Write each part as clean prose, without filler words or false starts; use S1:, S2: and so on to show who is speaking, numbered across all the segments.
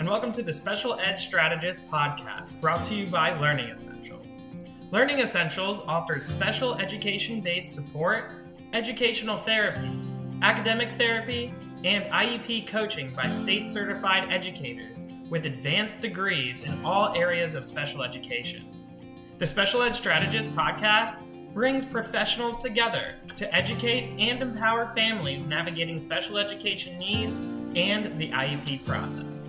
S1: welcome to the Special Ed Strategist podcast, brought to you by Learning Essentials. Learning Essentials offers special education-based support, educational therapy, academic therapy, and IEP coaching by state-certified educators with advanced degrees in all areas of special education. The Special Ed Strategist podcast brings professionals together to educate and empower families navigating special education needs and the IEP process.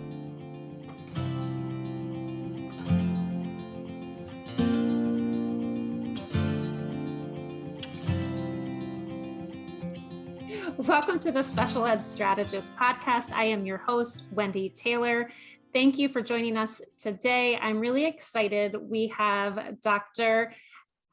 S2: Welcome to the Special Ed Strategist podcast. I am your host, Wendy Taylor. Thank you for joining us today. I'm really excited. We have Dr.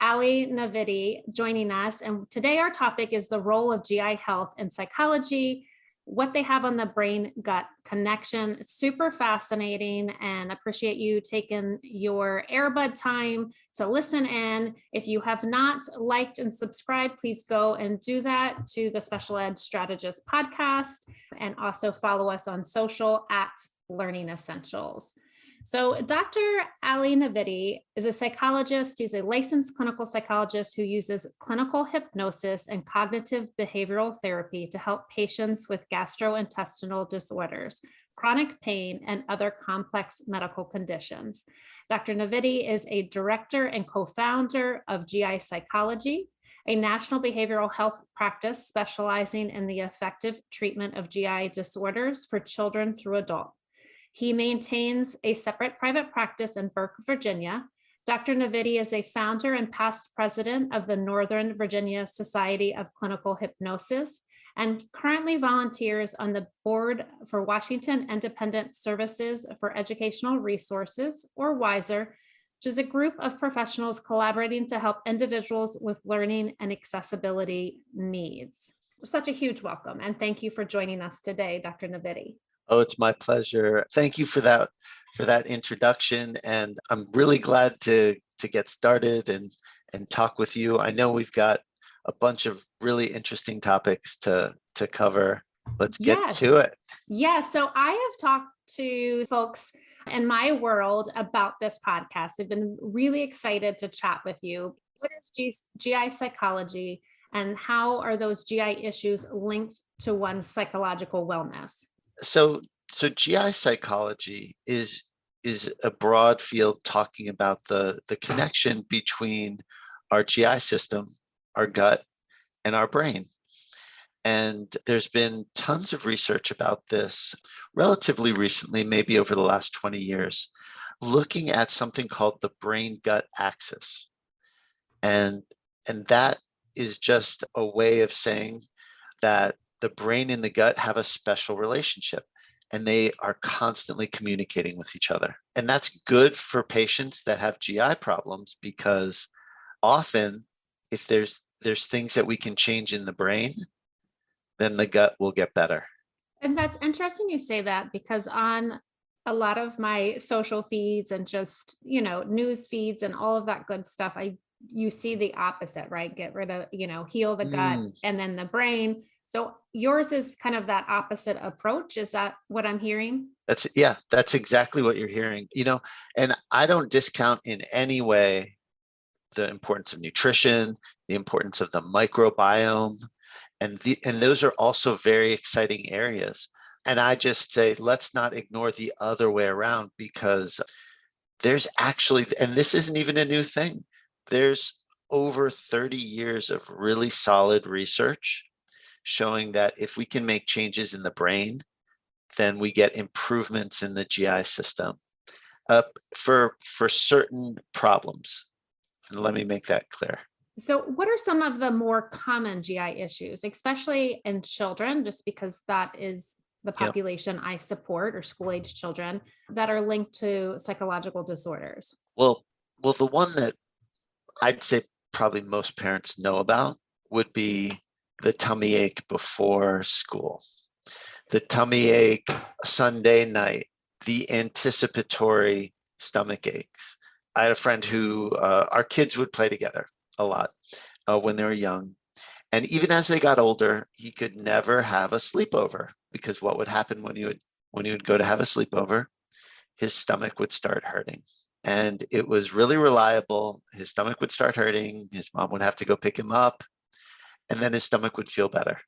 S2: Ali Navidi joining us. And today our topic is the role of GI health in psychology, what they have on the brain-gut connection. It's super fascinating and appreciate you taking your earbud time to listen in. If you have not liked and subscribed, please go and do that to the Special Ed Strategist podcast, and also follow us on social at Learning Essentials. So Dr. Ali Navidi is a psychologist. He's a licensed clinical psychologist who uses clinical hypnosis and cognitive behavioral therapy to help patients with gastrointestinal disorders, chronic pain, and other complex medical conditions. Dr. Navidi is a director and co-founder of GI Psychology, a national behavioral health practice specializing in the effective treatment of GI disorders for children through adults. He maintains a separate private practice in Burke, Virginia. Dr. Navidi is a founder and past president of the Northern Virginia Society of Clinical Hypnosis and currently volunteers on the board for Washington Independent Services for Educational Resources, or WISER, which is a group of professionals collaborating to help individuals with learning and accessibility needs. Such a huge welcome, and thank you for joining us today, Dr. Navidi.
S3: Oh, it's my pleasure. Thank you for that introduction. And I'm really glad to get started and talk with you. I know we've got a bunch of really interesting topics to cover. Let's get to it.
S2: Yeah. So I have talked to folks in my world about this podcast. I've been really excited to chat with you. What is GI psychology, and how are those GI issues linked to one's psychological wellness?
S3: So GI psychology is a broad field talking about the connection between our GI system, our gut, and our brain. And there's been tons of research about this relatively recently, maybe over the last 20 years, looking at something called the brain-gut axis. And that is just a way of saying that the brain and the gut have a special relationship, and they are constantly communicating with each other. And that's good for patients that have GI problems, because often if there's things that we can change in the brain, then the gut will get better.
S2: And that's interesting you say that, because on a lot of my social feeds and just, news feeds and all of that good stuff, you see the opposite, right? Get rid of, heal the gut and then the brain. So yours is kind of that opposite approach. Is that what I'm hearing?
S3: That's exactly what you're hearing. And I don't discount in any way the importance of nutrition, the importance of the microbiome, and those are also very exciting areas. And I just say, let's not ignore the other way around, because there's actually, and this isn't even a new thing, there's over 30 years of really solid research showing that if we can make changes in the brain, then we get improvements in the GI system for certain problems. And let me make that clear.
S2: So what are some of the more common GI issues, especially in children, just because that is the population I support, or school-age children, that are linked to psychological disorders?
S3: Well, the one that I'd say probably most parents know about would be the tummy ache before school, the tummy ache Sunday night, the anticipatory stomach aches. I had a friend who our kids would play together a lot when they were young. And even as they got older, he could never have a sleepover, because what would happen when you would go to have a sleepover? his stomach would start hurting. And it was really reliable. His stomach would start hurting. His mom would have to go pick him up, and then his stomach would feel better.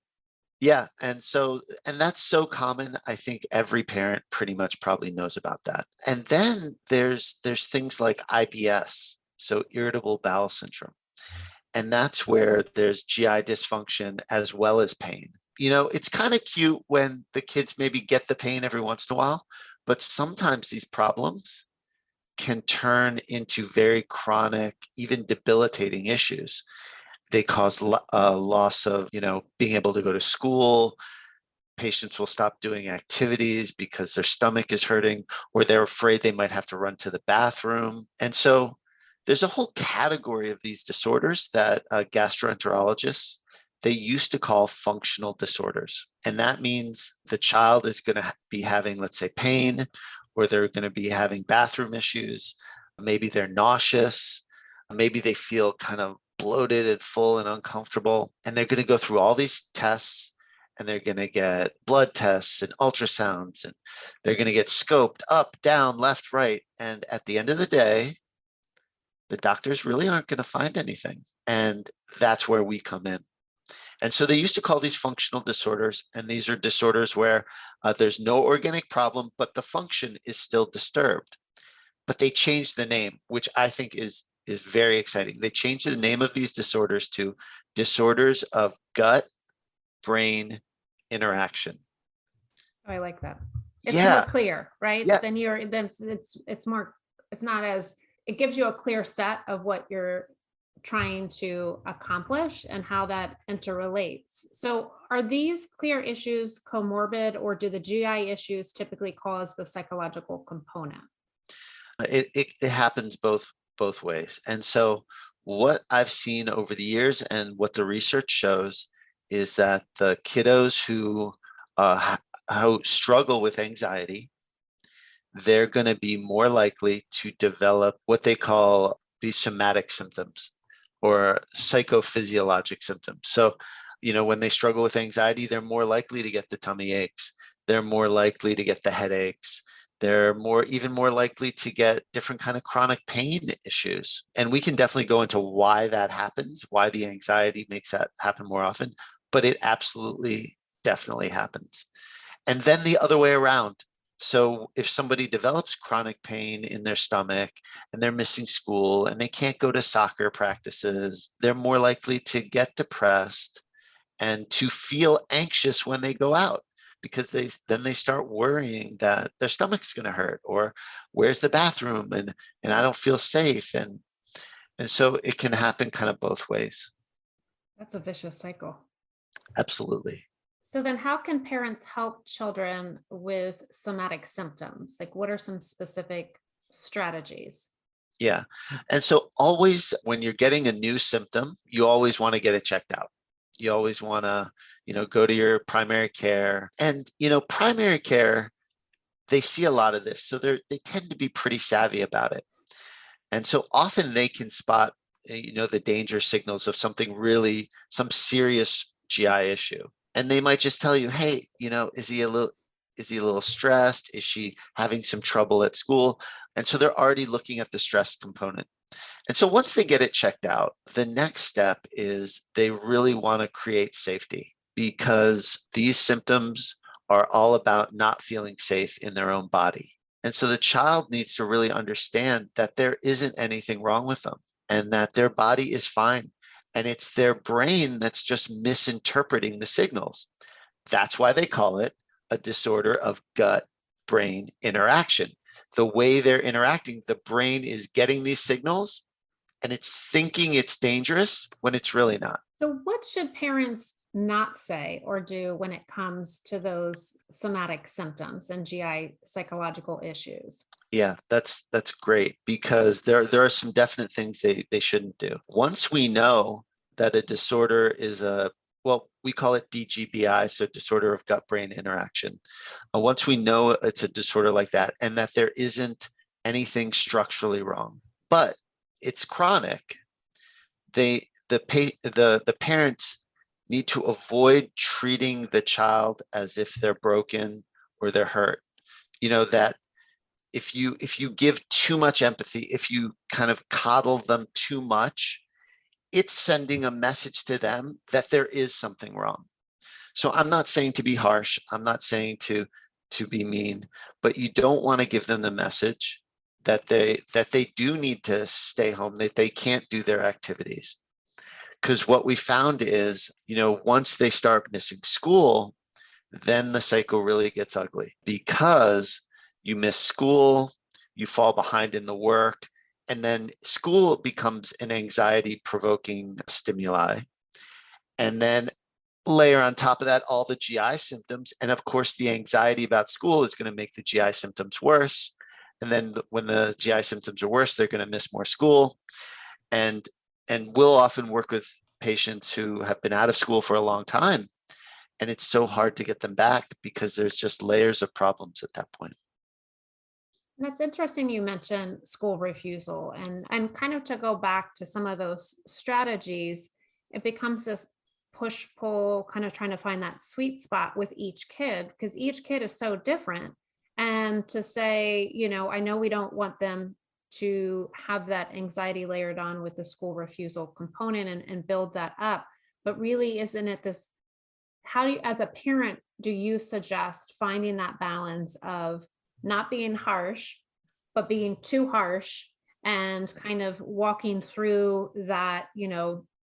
S3: Yeah. And that's so common. I think every parent pretty much probably knows about that. And then there's things like IBS, so irritable bowel syndrome. And that's where there's GI dysfunction as well as pain. It's kind of cute when the kids maybe get the pain every once in a while, but sometimes these problems can turn into very chronic, even debilitating issues. They cause loss of, being able to go to school. Patients will stop doing activities because their stomach is hurting, or they're afraid they might have to run to the bathroom. And so there's a whole category of these disorders that gastroenterologists, they used to call functional disorders. And that means the child is going to be having, let's say, pain, or they're going to be having bathroom issues. Maybe they're nauseous. Maybe they feel kind of bloated and full and uncomfortable. And they're going to go through all these tests, and they're going to get blood tests and ultrasounds, and they're going to get scoped up, down, left, right. And at the end of the day, the doctors really aren't going to find anything. And that's where we come in. And so they used to call these functional disorders, and these are disorders where there's no organic problem, but the function is still disturbed. But they changed the name, which I think is very exciting. They changed the name of these disorders to disorders of gut-brain interaction.
S2: Oh, I like that. It's
S3: Yeah.
S2: more clear, right?
S3: Yeah.
S2: Then it's more, it's not as, it gives you a clear set of what you're trying to accomplish and how that interrelates. So are these clear issues comorbid, or do the GI issues typically cause the psychological component?
S3: It happens both ways. And so what I've seen over the years and what the research shows is that the kiddos who struggle with anxiety, they're going to be more likely to develop what they call these somatic symptoms or psychophysiologic symptoms. So, when they struggle with anxiety, they're more likely to get the tummy aches. They're more likely to get the headaches. They're even more likely to get different kind of chronic pain issues. And we can definitely go into why that happens, why the anxiety makes that happen more often, but it absolutely, definitely happens. And then the other way around. So if somebody develops chronic pain in their stomach and they're missing school and they can't go to soccer practices, they're more likely to get depressed and to feel anxious when they go out, because they start worrying that their stomach's going to hurt, or where's the bathroom, and I don't feel safe. And so it can happen kind of both ways.
S2: That's a vicious cycle.
S3: Absolutely.
S2: So then how can parents help children with somatic symptoms? Like, what are some specific strategies?
S3: Yeah. And so always when you're getting a new symptom, you always want to get it checked out. You always want to, go to your primary care. And, primary care, they see a lot of this. So they tend to be pretty savvy about it. And so often they can spot, the danger signals of some serious GI issue. And they might just tell you, hey, is he a little stressed? Is she having some trouble at school? And so they're already looking at the stress component. And so once they get it checked out, the next step is they really want to create safety, because these symptoms are all about not feeling safe in their own body. And so the child needs to really understand that there isn't anything wrong with them and that their body is fine. And it's their brain that's just misinterpreting the signals. That's why they call it a disorder of gut-brain interaction. The way they're interacting, the brain is getting these signals and it's thinking it's dangerous when it's really not.
S2: So what should parents not say or do when it comes to those somatic symptoms and GI psychological issues?
S3: Yeah, that's great, because there are some definite things they shouldn't do. Once we know that a disorder is we call it DGBI, so disorder of gut-brain interaction. Once we know it's a disorder like that and that there isn't anything structurally wrong, but it's chronic, the parents need to avoid treating the child as if they're broken or they're hurt. That if you give too much empathy, if you kind of coddle them too much, it's sending a message to them that there is something wrong. So I'm not saying to be harsh. I'm not saying to be mean, but you don't want to give them the message that they do need to stay home, that they can't do their activities. Because what we found is, once they start missing school, then the cycle really gets ugly because you miss school, you fall behind in the work, and then school becomes an anxiety provoking stimuli. And then layer on top of that all the GI symptoms. And of course, the anxiety about school is going to make the GI symptoms worse. And then when the GI symptoms are worse, they're going to miss more school. And we'll often work with patients who have been out of school for a long time. And it's so hard to get them back because there's just layers of problems at that point.
S2: That's interesting you mentioned school refusal and kind of to go back to some of those strategies, it becomes this push pull, kind of trying to find that sweet spot with each kid because each kid is so different. And to say, I know we don't want them to have that anxiety layered on with the school refusal component and build that up. But really, isn't it this? How do you, as a parent, do you suggest finding that balance of not being harsh, but being too harsh and kind of walking through that,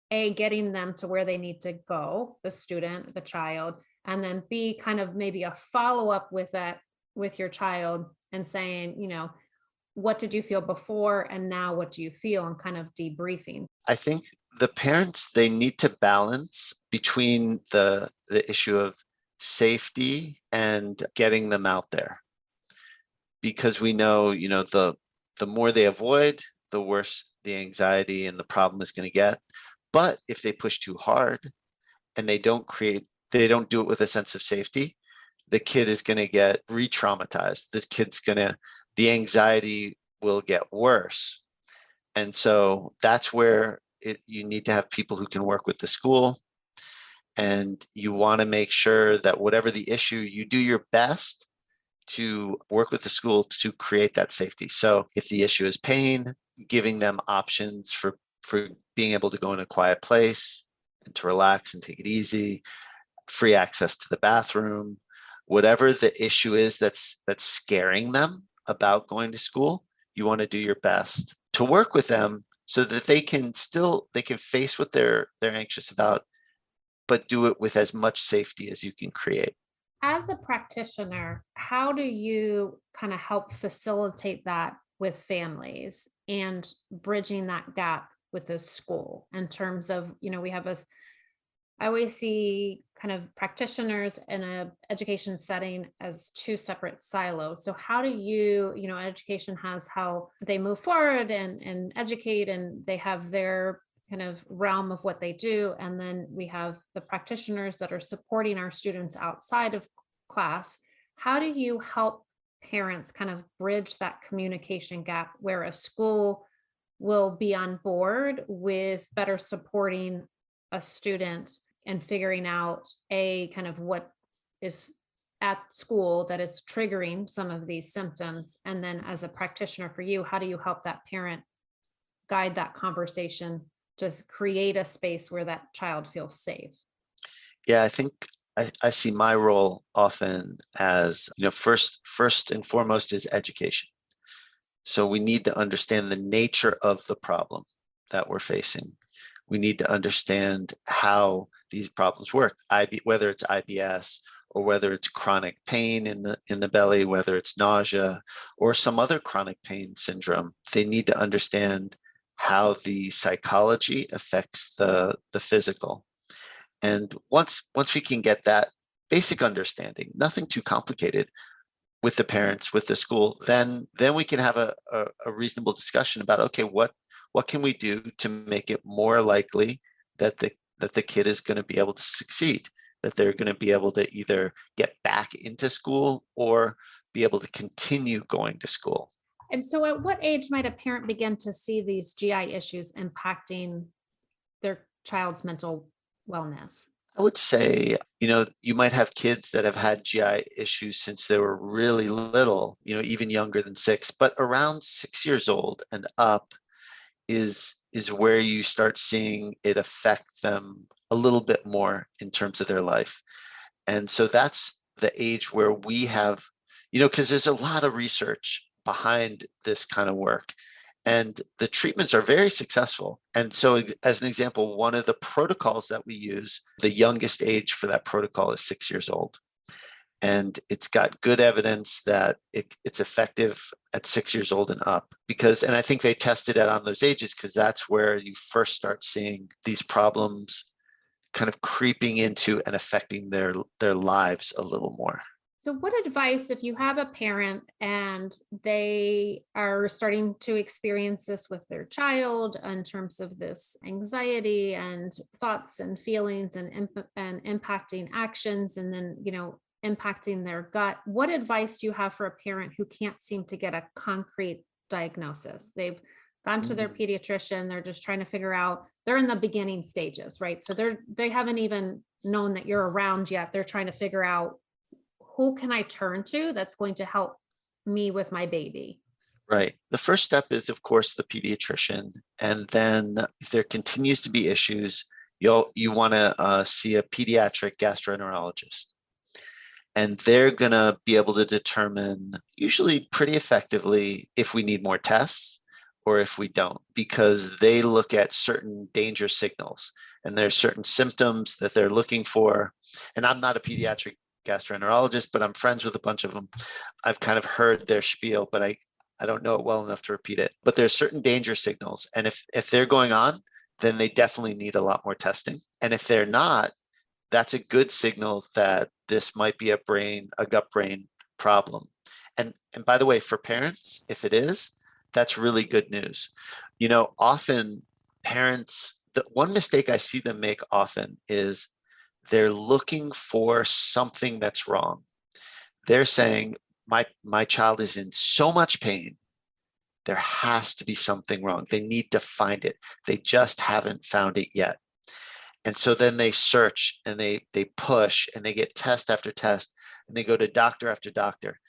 S2: getting them to where they need to go, the student, the child, and then B, kind of maybe a follow-up with that, with your child and saying, what did you feel before? And now what do you feel? And kind of debriefing.
S3: I think the parents, they need to balance between the issue of safety and getting them out there. Because we know, the more they avoid, the worse the anxiety and the problem is going to get. But if they push too hard and they don't do it with a sense of safety, the kid is going to get re-traumatized. The anxiety will get worse. And so that's where you need to have people who can work with the school. And you want to make sure that whatever the issue, you do your best to work with the school to create that safety. So if the issue is pain, giving them options for being able to go in a quiet place and to relax and take it easy, free access to the bathroom, whatever the issue is that's scaring them about going to school, you want to do your best to work with them so that they can face what they're anxious about, but do it with as much safety as you can create.
S2: As a practitioner, how do you kind of help facilitate that with families and bridging that gap with the school in terms of, I always see kind of practitioners in a education setting as two separate silos. So how do you, education has how they move forward and educate, and they have their kind of realm of what they do. And then we have the practitioners that are supporting our students outside of class. How do you help parents kind of bridge that communication gap where a school will be on board with better supporting a student and figuring out kind of what is at school that is triggering some of these symptoms? And then as a practitioner for you, how do you help that parent guide that conversation, just create a space where that child feels safe?
S3: Yeah, I think I see my role often as, first and foremost is education. So we need to understand the nature of the problem that we're facing. We need to understand how these problems work, whether it's IBS or whether it's chronic pain in the belly, whether it's nausea or some other chronic pain syndrome. They need to understand how the psychology affects the physical. And once we can get that basic understanding, nothing too complicated, with the parents, with the school, then we can have a reasonable discussion about, okay, what can we do to make it more likely that the kid is going to be able to succeed, that they're going to be able to either get back into school or be able to continue going to school.
S2: And so at what age might a parent begin to see these GI issues impacting their child's mental wellness?
S3: I would say, you might have kids that have had GI issues since they were really little, even younger than 6, but around 6 years old and up is where you start seeing it affect them a little bit more in terms of their life. And so that's the age where we have, because there's a lot of research behind this kind of work. And the treatments are very successful. And so, as an example, one of the protocols that we use, the youngest age for that protocol is 6 years old. And it's got good evidence that it's effective at 6 years old and up and I think they tested it on those ages because that's where you first start seeing these problems kind of creeping into and affecting their lives a little more.
S2: So what advice, if you have a parent and they are starting to experience this with their child in terms of this anxiety and thoughts and feelings and impacting actions, and then, impacting their gut, what advice do you have for a parent who can't seem to get a concrete diagnosis? They've gone to their pediatrician, they're just trying to figure out, they're in the beginning stages, right? So they haven't even known that you're around yet. They're trying to figure out, who can I turn to that's going to help me with my baby?
S3: Right. The first step is, of course, the pediatrician. And then if there continues to be issues, you want to see a pediatric gastroenterologist. And they're going to be able to determine, usually pretty effectively, if we need more tests or if we don't, because they look at certain danger signals and there's certain symptoms that they're looking for. And I'm not a pediatric gastroenterologist, but I'm friends with a bunch of them. I've kind of heard their spiel, but I don't know it well enough to repeat it. But there's certain danger signals. And if they're going on, then they definitely need a lot more testing. And if they're not, that's a good signal that this might be a gut-brain problem. And by the way, for parents, if it is, that's really good news. Often parents, the one mistake I see them make often is they're looking for something that's wrong. They're saying, my child is in so much pain. There has to be something wrong. They need to find it. They just haven't found it yet. And so then they search and they push and they get test after test and they go to doctor after doctor.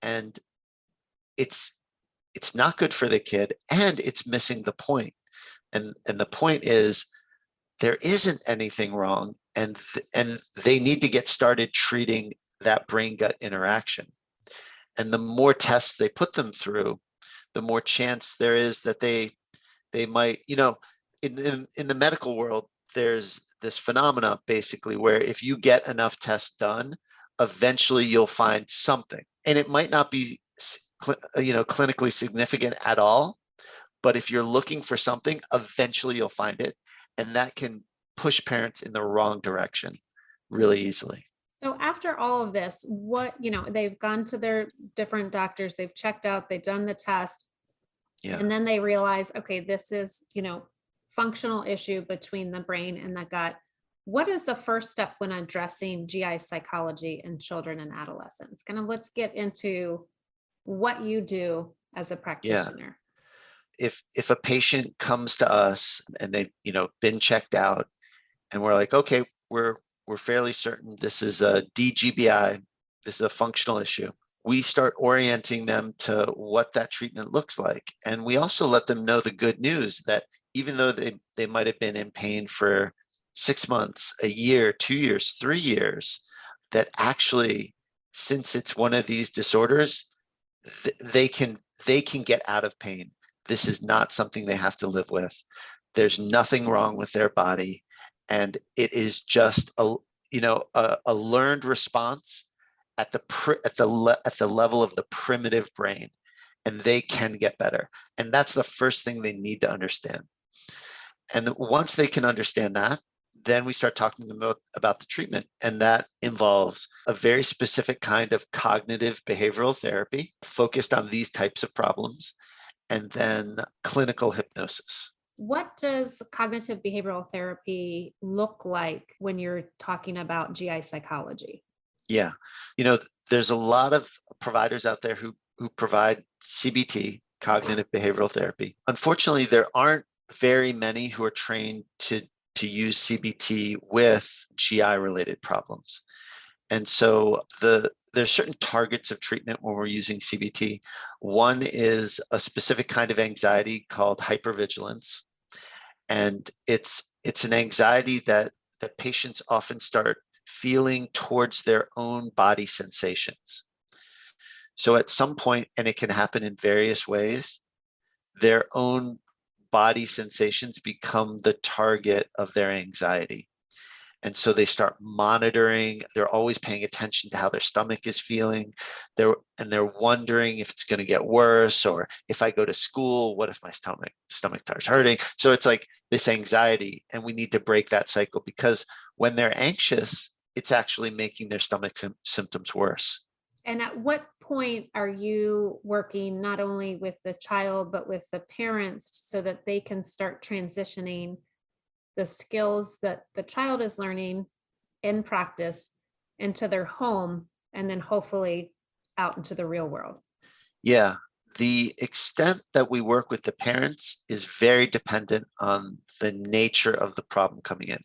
S3: And it's not good for the kid, and it's missing the point. And the point is, there isn't anything wrong, and they need to get started treating that brain gut interaction. And the more tests they put them through, the more chance there is that they might, in the medical world, there's this phenomena basically where if you get enough tests done, eventually you'll find something, and it might not be clinically significant at all, but if you're looking for something, eventually you'll find it, and that can push parents in the wrong direction really easily.
S2: So after all of this, they've gone to their different doctors, they've checked out, they've done the test, and then they realize, okay, this is, functional issue between the brain and the gut. What is the first step when addressing GI psychology in children and adolescents? Let's get into what you do as a practitioner.
S3: If a patient comes to us and they've been checked out, and we're like, okay, we're fairly certain this is a DGBI, this is a functional issue, we start orienting them to what that treatment looks like. And we also let them know the good news that even though they might have been in pain for 6 months, a year, 2 years, 3 years, that actually, since it's one of these disorders, they can get out of pain. This is not something they have to live with. There's nothing wrong with their body, and it is just a learned response at the level of the primitive brain, and they can get better. And that's the first thing they need to understand. And once they can understand that, then we start talking to them about the treatment. And that involves a very specific kind of cognitive behavioral therapy focused on these types of problems, and then clinical hypnosis.
S2: What does cognitive behavioral therapy look like when you're talking about GI psychology?
S3: Yeah. There's a lot of providers out there who provide CBT, cognitive behavioral therapy. Unfortunately, there aren't very many who are trained to to use CBT with GI related problems. And so there's certain targets of treatment when we're using CBT. One is a specific kind of anxiety called hypervigilance. And it's an anxiety that patients often start feeling towards their own body sensations. So at some point, and it can happen in various ways, their own body sensations become the target of their anxiety. And so they start monitoring, they're always paying attention to how their stomach is feeling. They're wondering if it's going to get worse, or if I go to school, what if my stomach starts hurting? So it's like this anxiety, and we need to break that cycle, because when they're anxious, it's actually making their stomach symptoms worse.
S2: And at what point are you working not only with the child, but with the parents so that they can start transitioning the skills that the child is learning in practice into their home, and then hopefully out into the real world?
S3: Yeah, the extent that we work with the parents is very dependent on the nature of the problem coming in.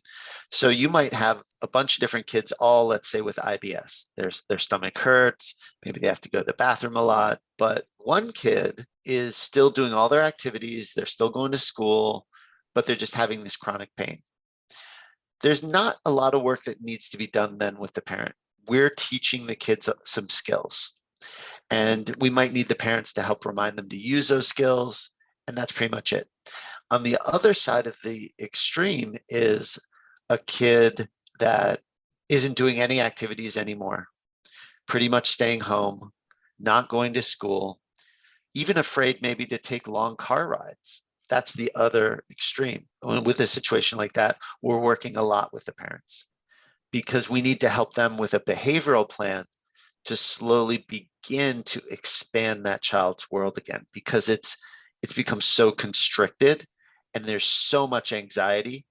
S3: So you might have a bunch of different kids, all, let's say, with IBS. Their stomach hurts, maybe they have to go to the bathroom a lot, but one kid is still doing all their activities, they're still going to school, but they're just having this chronic pain. There's not a lot of work that needs to be done then with the parent. We're teaching the kids some skills, and we might need the parents to help remind them to use those skills, and that's pretty much it. On the other side of the extreme is a kid that isn't doing any activities anymore, pretty much staying home, not going to school, even afraid maybe to take long car rides. That's the other extreme. With a situation like that, we're working a lot with the parents, because we need to help them with a behavioral plan to slowly begin to expand that child's world again, because it's become so constricted, and there's so much anxiety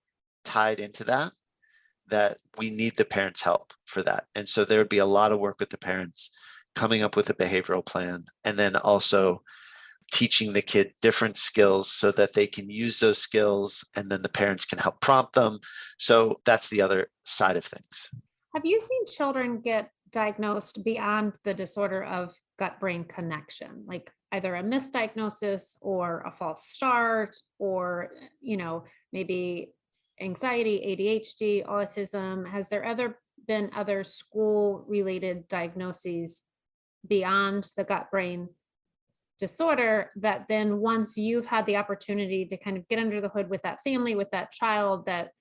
S3: tied into that we need the parents' help for that. And so there would be a lot of work with the parents coming up with a behavioral plan, and then also teaching the kid different skills so that they can use those skills, and then the parents can help prompt them. So that's the other side of things.
S2: Have you seen children get diagnosed beyond the disorder of gut-brain connection, like either a misdiagnosis or a false start, or, maybe anxiety, ADHD, autism? Has there been other school-related diagnoses beyond the gut-brain disorder that then, once you've had the opportunity to kind of get under the hood with that family, with that child, that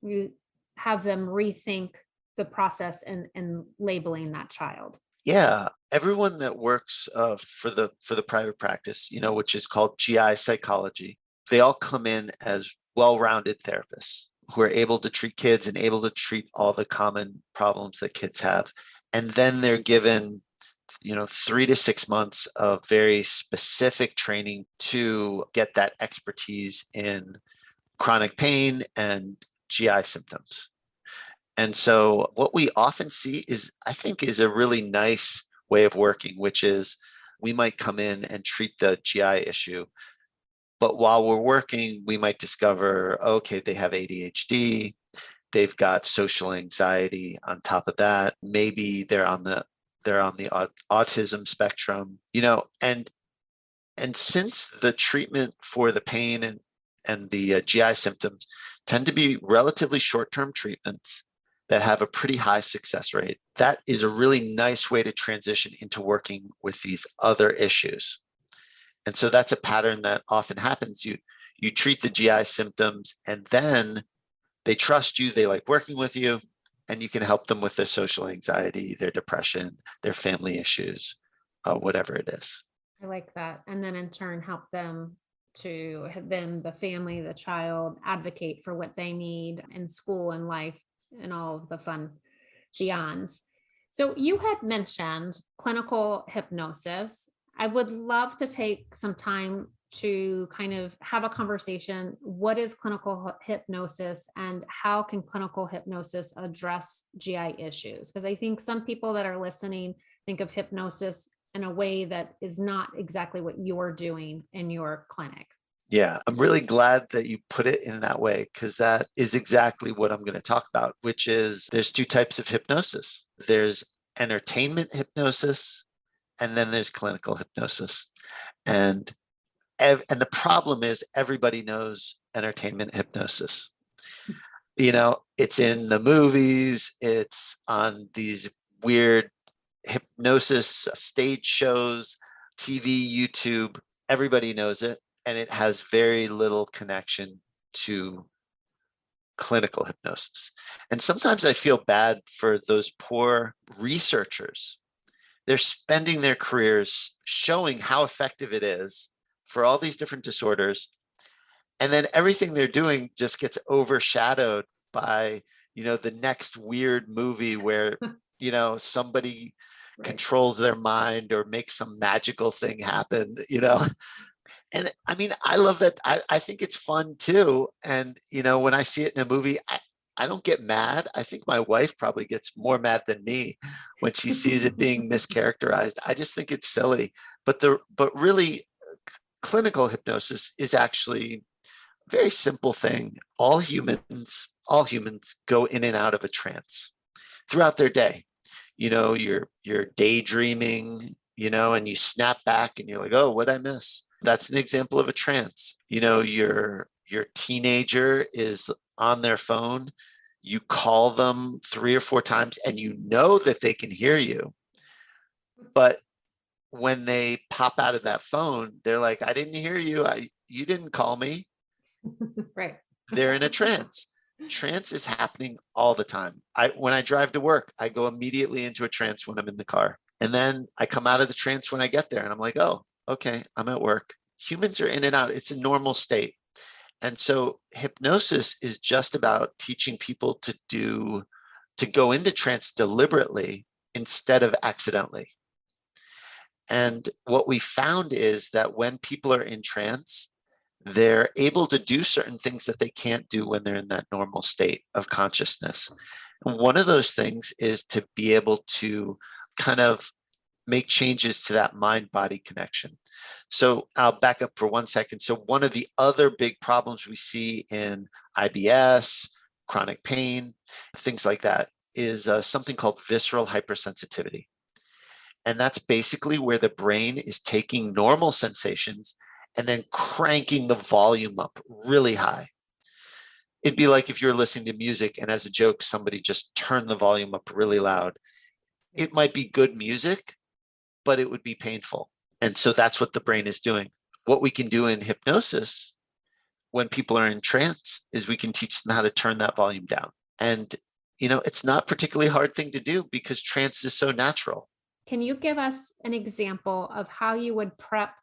S2: you have them rethink the process and labeling that child?
S3: Yeah, everyone that works for the private practice, which is called GI psychology, they all come in as well-rounded therapists who are able to treat kids and able to treat all the common problems that kids have. And then they're given 3 to 6 months of very specific training to get that expertise in chronic pain and GI symptoms. And so what we often see is a really nice way of working, which is we might come in and treat the GI issue, but while we're working, we might discover, okay, they have ADHD, they've got social anxiety on top of that, maybe they're on the autism spectrum, and since the treatment for the pain and the GI symptoms tend to be relatively short-term treatments that have a pretty high success rate, that is a really nice way to transition into working with these other issues. And so that's a pattern that often happens. You treat the GI symptoms, and then they trust you, they like working with you, and you can help them with their social anxiety, their depression, their family issues, whatever it is.
S2: I like that. And then in turn, help them to then the family, the child, advocate for what they need in school and life and all of the fun beyonds. So you had mentioned clinical hypnosis. I would love to take some time to kind of have a conversation. What is clinical hypnosis, and how can clinical hypnosis address GI issues? Because I think some people that are listening think of hypnosis in a way that is not exactly what you're doing in your clinic.
S3: Yeah, I'm really glad that you put it in that way, because that is exactly what I'm going to talk about, which is there's two types of hypnosis. There's entertainment hypnosis, and then there's clinical hypnosis. And and the problem is everybody knows entertainment hypnosis. It's in the movies, it's on these weird hypnosis stage shows, TV, YouTube, everybody knows it. And it has very little connection to clinical hypnosis. And sometimes I feel bad for those poor researchers. They're spending their careers showing how effective it is for all these different disorders. And then everything they're doing just gets overshadowed by, the next weird movie where, somebody controls their mind or makes some magical thing happen. And I mean, I love that. I think it's fun too. And, when I see it in a movie, I don't get mad. I think my wife probably gets more mad than me when she sees it being mischaracterized. I just think it's silly. But really, clinical hypnosis is actually a very simple thing. All humans go in and out of a trance throughout their day. You're daydreaming, and you snap back and you're like, oh, what'd I miss? That's an example of a trance. Your teenager is on their phone. You call them 3 or 4 times and you know that they can hear you. But when they pop out of that phone, they're like, I didn't hear you. You didn't call me.
S2: Right.
S3: They're in a trance. Trance is happening all the time. When I drive to work, I go immediately into a trance when I'm in the car. And then I come out of the trance when I get there and I'm like, oh, okay, I'm at work. Humans are in and out. It's a normal state. And so hypnosis is just about teaching people to go into trance deliberately instead of accidentally. And what we found is that when people are in trance, they're able to do certain things that they can't do when they're in that normal state of consciousness. And one of those things is to be able to kind of make changes to that mind-body connection. So I'll back up for 1 second. So one of the other big problems we see in IBS, chronic pain, things like that, is something called visceral hypersensitivity. And that's basically where the brain is taking normal sensations and then cranking the volume up really high. It'd be like if you're listening to music and as a joke, somebody just turned the volume up really loud. It might be good music, but it would be painful. And so that's what the brain is doing. What we can do in hypnosis when people are in trance is we can teach them how to turn that volume down. And, it's not a particularly hard thing to do because trance is so natural.
S2: Can you give us an example of how you would prep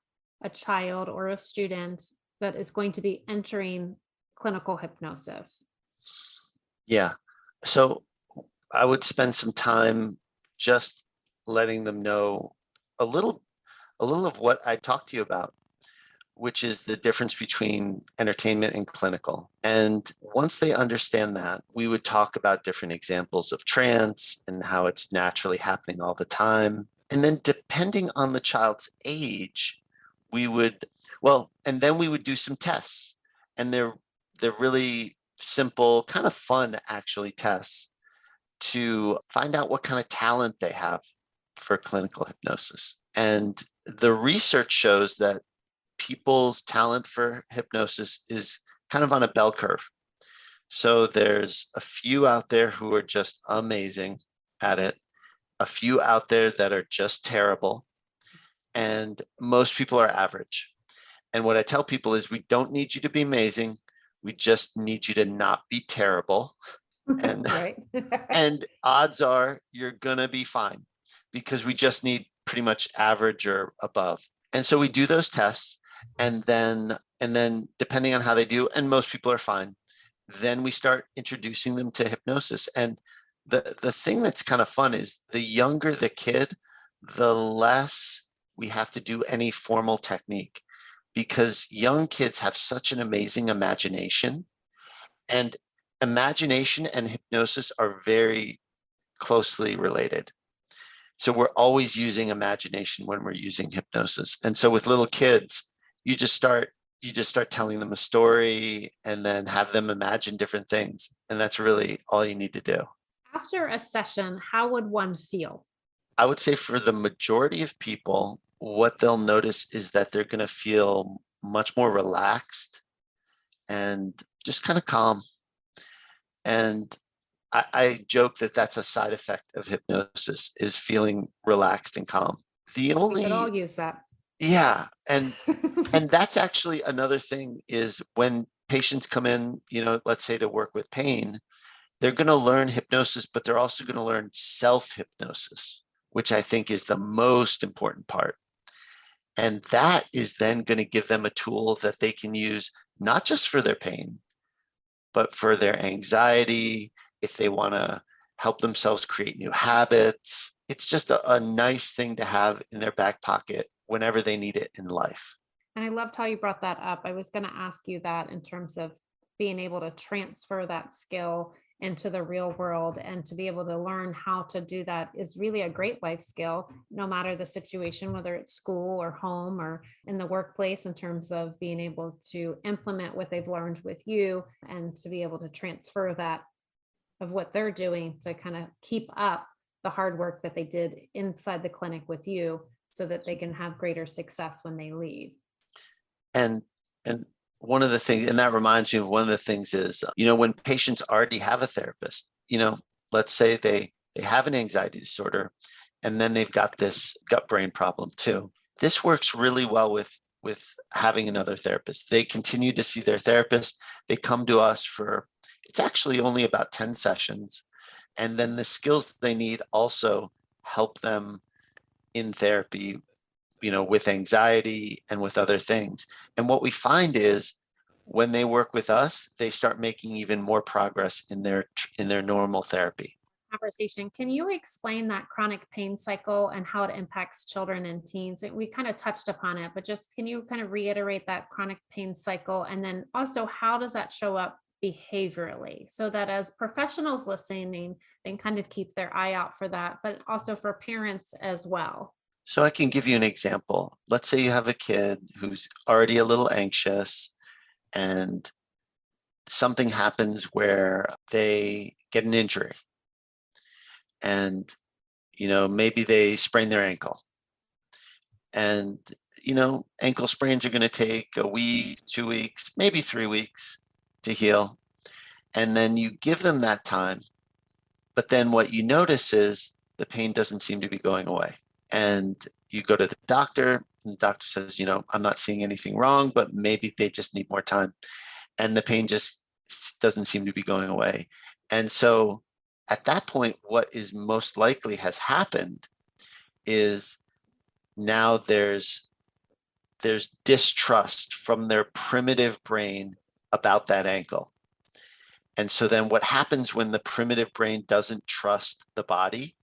S2: a child or a student that is going to be entering clinical hypnosis?
S3: Yeah. So I would spend some time just letting them know a little of what I talked to you about, which is the difference between entertainment and clinical. And once they understand that, we would talk about different examples of trance and how it's naturally happening all the time. And then depending on the child's age, we would do some tests. And they're really simple, kind of fun actually tests to find out what kind of talent they have for clinical hypnosis. And the research shows that people's talent for hypnosis is kind of on a bell curve. So there's a few out there who are just amazing at it, a few out there that are just terrible, and most people are average. And what I tell people is we don't need you to be amazing. We just need you to not be terrible. And,
S2: right.
S3: and odds are you're going to be fine because we just need pretty much average or above. And so we do those tests. And then depending on how they do, and most people are fine, then we start introducing them to hypnosis. And the thing that's kind of fun is the younger the kid, the less we have to do any formal technique, because young kids have such an amazing imagination, and imagination and hypnosis are very closely related. So we're always using imagination when we're using hypnosis. And so with little kids, you just start you just start telling them a story and then have them imagine different things. And that's really all you need to do.
S2: After a session, how would one feel?
S3: I would say for the majority of people, what they'll notice is that they're going to feel much more relaxed and just kind of calm. And I joke that that's a side effect of hypnosis, is feeling relaxed and calm. The
S2: We could all
S3: only,
S2: use that.
S3: yeah, and that's actually another thing is when patients come in, let's say to work with pain, they're going to learn hypnosis, but they're also going to learn self-hypnosis, which I think is the most important part. And that is then going to give them a tool that they can use not just for their pain, but for their anxiety, if they want to help themselves create new habits. It's just a nice thing to have in their back pocket whenever they need it in life.
S2: And I loved how you brought that up. I was going to ask you that in terms of being able to transfer that skill into the real world, and to be able to learn how to do that is really a great life skill, no matter the situation, whether it's school or home or in the workplace, in terms of being able to implement what they've learned with you and to be able to transfer that of what they're doing to kind of keep up the hard work that they did inside the clinic with you, so that they can have greater success when they leave.
S3: And one of the things, and that reminds me of one of the things is, when patients already have a therapist, let's say they have an anxiety disorder, and then they've got this gut brain problem too. This works really well with having another therapist. They continue to see their therapist. They come to us for, it's actually only about 10 sessions. And then the skills they need also help them in therapy, with anxiety and with other things. And what we find is when they work with us, they start making even more progress in their normal therapy.
S2: Conversation. Can you explain that chronic pain cycle and how it impacts children and teens? We kind of touched upon it, but just can you kind of reiterate that chronic pain cycle? And then also, how does that show up behaviorally, so that as professionals listening, they can kind of keep their eye out for that, but also for parents as well?
S3: So I can give you an example. Let's say you have a kid who's already a little anxious, and something happens where they get an injury, and maybe they sprain their ankle, and ankle sprains are going to take a week, 2 weeks, maybe 3 weeks to heal. And then you give them that time, but then what you notice is the pain doesn't seem to be going away. And you go to the doctor, and the doctor says, I'm not seeing anything wrong, but maybe they just need more time. And the pain just doesn't seem to be going away. And so at that point, what is most likely has happened is now there's distrust from their primitive brain about that ankle. And so then what happens when the primitive brain doesn't trust the body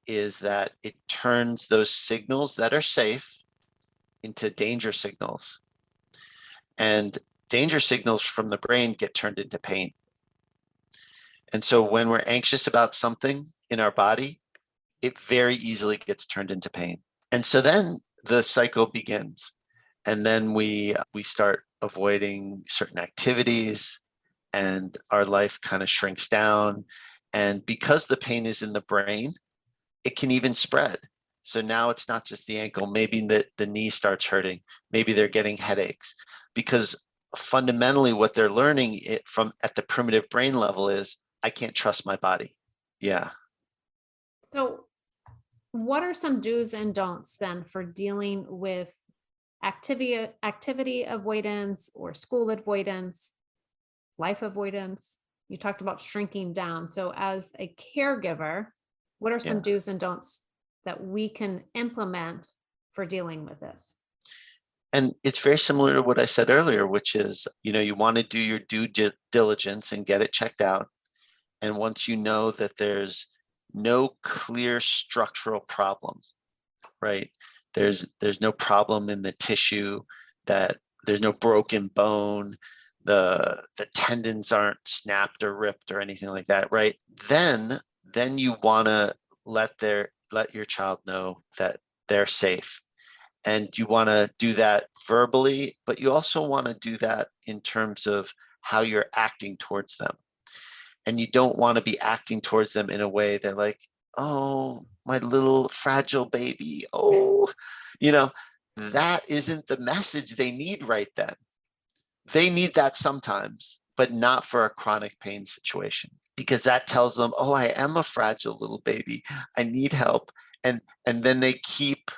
S3: is that it turns those signals that are safe into danger signals. And danger signals from the brain get turned into pain. And so when we're anxious about something in our body, it very easily gets turned into pain. And so then the cycle begins. And then we start avoiding certain activities, and our life kind of shrinks down. And because the pain is in the brain, it can even spread. So now it's not just the ankle, maybe the knee starts hurting, maybe they're getting headaches, because fundamentally what they're learning from at the primitive brain level is, I can't trust my body. Yeah.
S2: So what are some do's and don'ts then for dealing with activity avoidance or school avoidance, life avoidance? You talked about shrinking down. So as a caregiver, what are some do's and don'ts that we can implement for dealing with this?
S3: And it's very similar to what I said earlier, which is, you want to do your due diligence and get it checked out. And once you know that there's no clear structural problem, right? There's no problem in the tissue, that there's no broken bone, the tendons aren't snapped or ripped or anything like that, right? Then you want to let your child know that they're safe. And you want to do that verbally, but you also want to do that in terms of how you're acting towards them. And you don't want to be acting towards them in a way that like, oh, my little fragile baby. Oh, that isn't the message they need right then. They need that sometimes, but not for a chronic pain situation, because that tells them, oh, I am a fragile little baby. I need help. And then they keep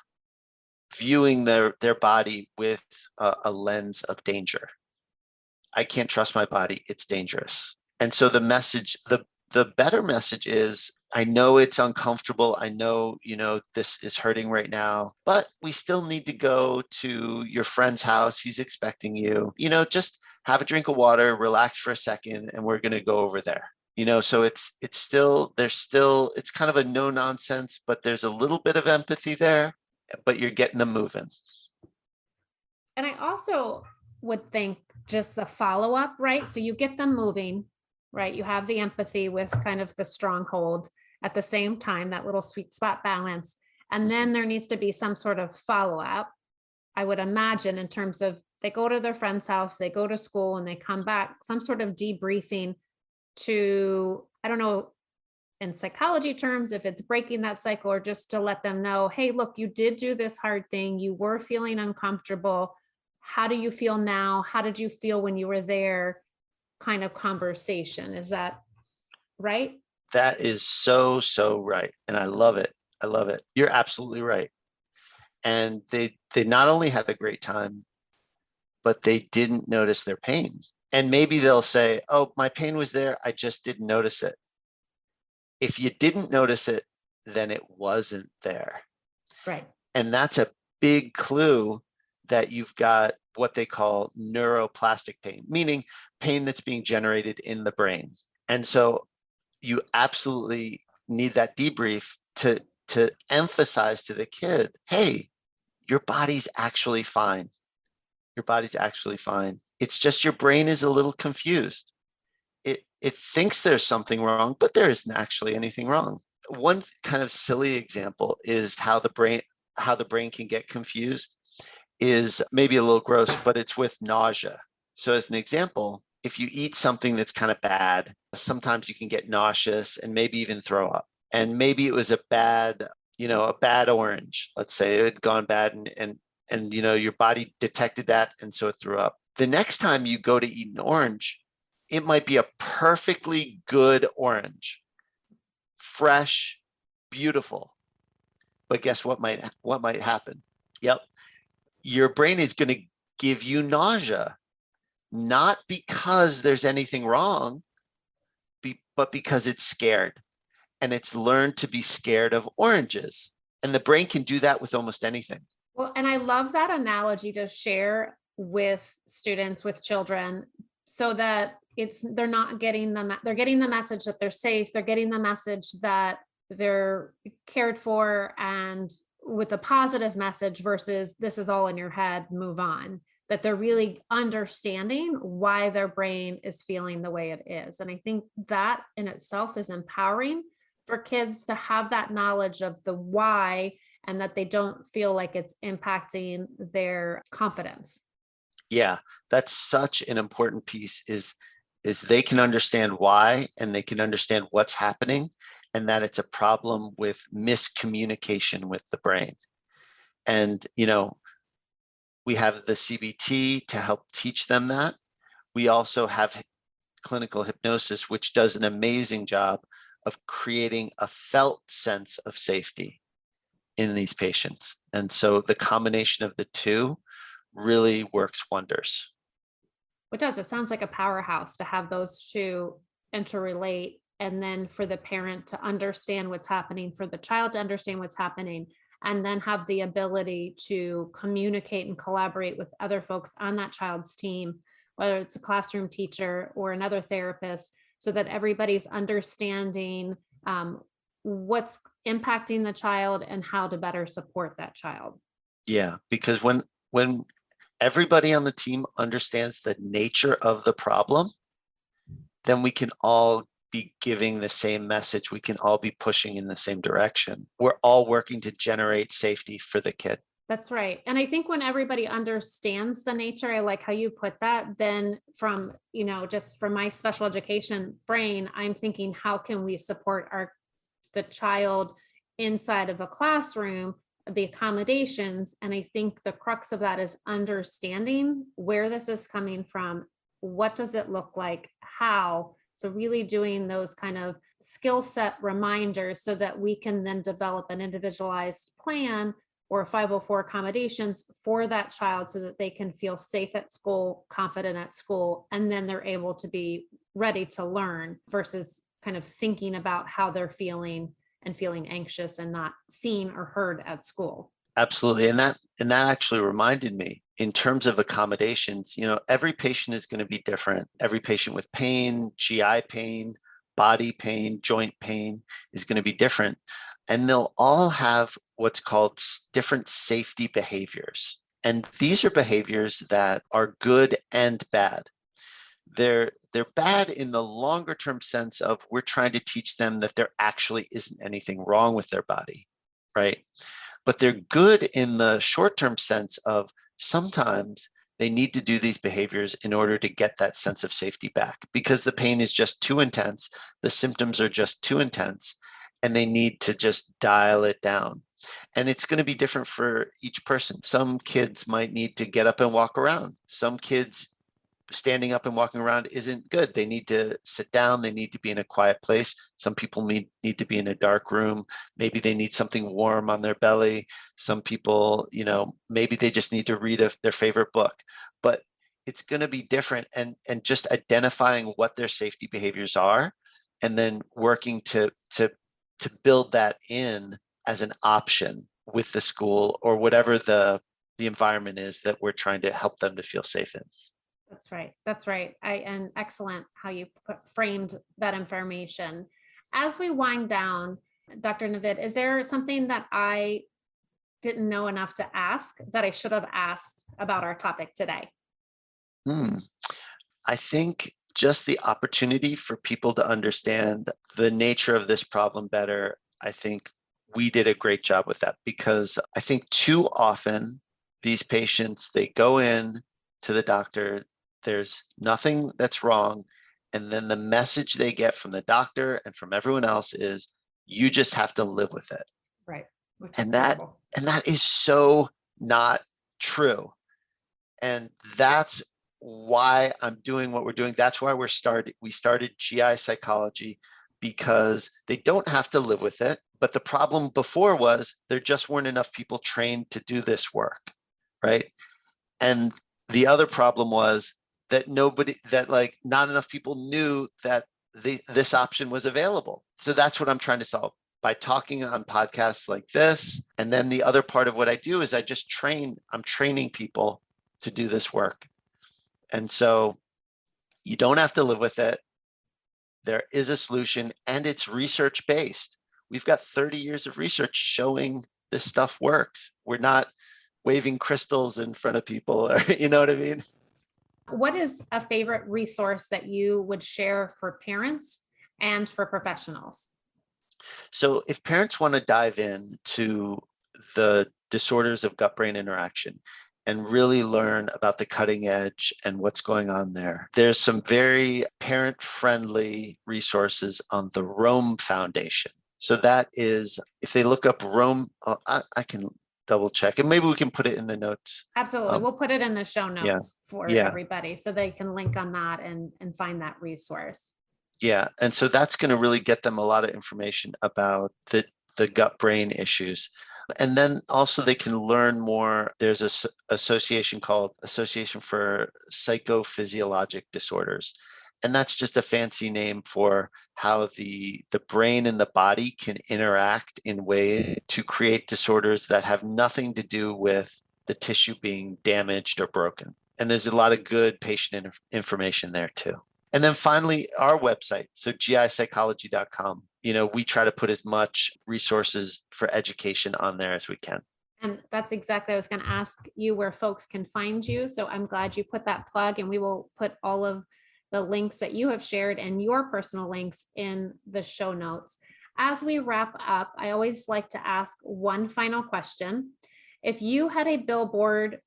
S3: viewing their body with a lens of danger. I can't trust my body. It's dangerous. And so the message, the better message is, I know it's uncomfortable. I know, this is hurting right now, but we still need to go to your friend's house. He's expecting you, just have a drink of water, relax for a second, and we're going to go over there. So it's kind of a no nonsense, but there's a little bit of empathy there, but you're getting them moving.
S2: And I also would think just the follow-up, right? So you get them moving, right? You have the empathy with kind of the stronghold at the same time, that little sweet spot balance. And then there needs to be some sort of follow-up, I would imagine, in terms of they go to their friend's house, they go to school, and they come back, some sort of debriefing to, I don't know, in psychology terms, if it's breaking that cycle, or just to let them know, hey, look, you did do this hard thing. You were feeling uncomfortable. How do you feel now? How did you feel when you were there? Kind of conversation. Is that right?
S3: That is so, so right. And I love it. I love it. You're absolutely right. And they not only had a great time, but they didn't notice their pain. And maybe they'll say, oh, my pain was there. I just didn't notice it. If you didn't notice it, then it wasn't there.
S2: Right.
S3: And that's a big clue that you've got what they call neuroplastic pain, meaning pain that's being generated in the brain. And so you absolutely need that debrief to emphasize to the kid, hey, your body's actually fine. Your body's actually fine. It's just your brain is a little confused. It thinks there's something wrong, but there isn't actually anything wrong. One kind of silly example is how the brain can get confused is maybe a little gross, but it's with nausea. So as an example, if you eat something that's kind of bad, sometimes you can get nauseous and maybe even throw up. And maybe it was a bad orange. Let's say it had gone bad and your body detected that, and so it threw up. The next time you go to eat an orange, it might be a perfectly good orange, fresh, beautiful. But guess what might happen? Yep. Your brain is going to give you nausea, not because there's anything wrong, but because it's scared. And it's learned to be scared of oranges. And the brain can do that with almost anything.
S2: Well, and I love that analogy to share with students, with children, so that they're getting the message that they're safe. They're getting the message that they're cared for, and with a positive message versus this is all in your head, move on. That they're really understanding why their brain is feeling the way it is. And I think that in itself is empowering for kids to have that knowledge of the why, and that they don't feel like it's impacting their confidence.
S3: Yeah, that's such an important piece is they can understand why, and they can understand what's happening, and that it's a problem with miscommunication with the brain. And, we have the CBT to help teach them that. We also have clinical hypnosis, which does an amazing job of creating a felt sense of safety in these patients. And so the combination of the two really works wonders.
S2: It does. It sounds like a powerhouse to have those two interrelate, and then for the parent to understand what's happening, for the child to understand what's happening, and then have the ability to communicate and collaborate with other folks on that child's team, whether it's a classroom teacher or another therapist, so that everybody's understanding what's impacting the child and how to better support that child.
S3: Yeah, because when everybody on the team understands the nature of the problem, then we can all be giving the same message. We can all be pushing in the same direction. We're all working to generate safety for the kid.
S2: That's right. And I think when everybody understands the nature, I like how you put that, then from, just from my special education brain, I'm thinking, how can we support the child inside of a classroom, the accommodations? And I think the crux of that is understanding where this is coming from. What does it look like? How? So really doing those kind of skill set reminders so that we can then develop an individualized plan or 504 accommodations for that child so that they can feel safe at school, confident at school, and then they're able to be ready to learn versus kind of thinking about how they're feeling and feeling anxious and not seen or heard at school.
S3: Absolutely. And that actually reminded me, in terms of accommodations, every patient is going to be different. Every patient with pain, GI pain, body pain, joint pain is going to be different. And they'll all have what's called different safety behaviors. And these are behaviors that are good and bad. They're bad in the longer term sense of we're trying to teach them that there actually isn't anything wrong with their body, right? But they're good in the short term sense of sometimes they need to do these behaviors in order to get that sense of safety back because the pain is just too intense, the symptoms are just too intense, and they need to just dial it down. And it's going to be different for each person. Some kids might need to get up and walk around. Some kids standing up and walking around isn't good. They need to sit down. They need to be in a quiet place. Some people need to be in a dark room. Maybe they need something warm on their belly. Some people, maybe they just need to read their favorite book. But it's going to be different, and just identifying what their safety behaviors are, and then working to build that in as an option with the school or whatever the environment is that we're trying to help them to feel safe in.
S2: That's right. That's right. And excellent how you framed that information. As we wind down, Dr. Navid, is there something that I didn't know enough to ask that I should have asked about our topic today?
S3: I think just the opportunity for people to understand the nature of this problem better. I think we did a great job with that, because I think too often these patients, they go in to the doctor, there's nothing that's wrong. And then the message they get from the doctor and from everyone else is, you just have to live with it.
S2: Right. Which
S3: And that is so not true. And that's why I'm doing what we're doing. That's why we started GI psychology, because they don't have to live with it. But the problem before was there just weren't enough people trained to do this work, right? And the other problem was that not enough people knew that this option was available. So that's what I'm trying to solve by talking on podcasts like this. And then the other part of what I do is I'm training people to do this work. And so you don't have to live with it. There is a solution, and it's research-based. We've got 30 years of research showing this stuff works. We're not waving crystals in front of people, or, you know what I mean?
S2: What is a favorite resource that you would share for parents and for professionals?
S3: So if parents want to dive into the disorders of gut-brain interaction and really learn about the cutting edge and what's going on there, there's some very parent-friendly resources on the Rome Foundation. So that is, if they look up Rome, I can double check, and maybe we can put it in the notes.
S2: Absolutely. We'll put it in the show notes for
S3: Yeah.
S2: everybody so they can link on that and find that resource.
S3: Yeah. And so that's going to really get them a lot of information about the gut brain issues. And then also they can learn more. There's a association called Association for Psychophysiologic Disorders. And that's just a fancy name for how the brain and the body can interact in ways to create disorders that have nothing to do with the tissue being damaged or broken. And there's a lot of good patient information there too. And then finally, our website, so gipsychology.com. We try to put as much resources for education on there as we can.
S2: And that's exactly, I was going to ask you where folks can find you. So I'm glad you put that plug, and we will put all of the links that you have shared and your personal links in the show notes. As we wrap up, I always like to ask one final question. If you had a billboard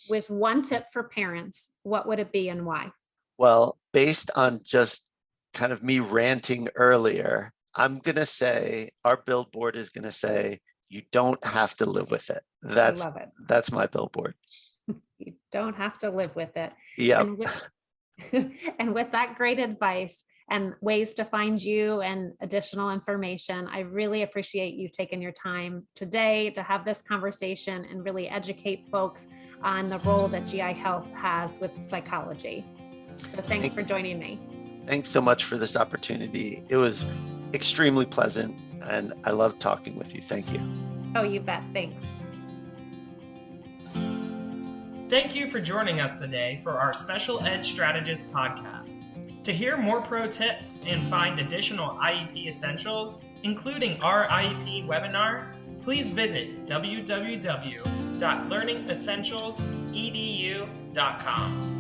S2: with one tip for parents, what would it be and why?
S3: Well, based on just kind of me ranting earlier, I'm going to say our billboard is going to say, you don't have to live with it.
S2: I love it.
S3: That's my billboard.
S2: You don't have to live with it.
S3: Yeah.
S2: And with that great advice and ways to find you and additional information, I really appreciate you taking your time today to have this conversation and really educate folks on the role that GI health has with psychology. So thanks for joining me.
S3: Thanks so much for this opportunity. It was extremely pleasant and I love talking with you. Thank you.
S2: Oh, you bet. Thanks.
S1: Thank you for joining us today for our Special Ed Strategist podcast. To hear more pro tips and find additional IEP essentials, including our IEP webinar, please visit www.learningessentialsedu.com.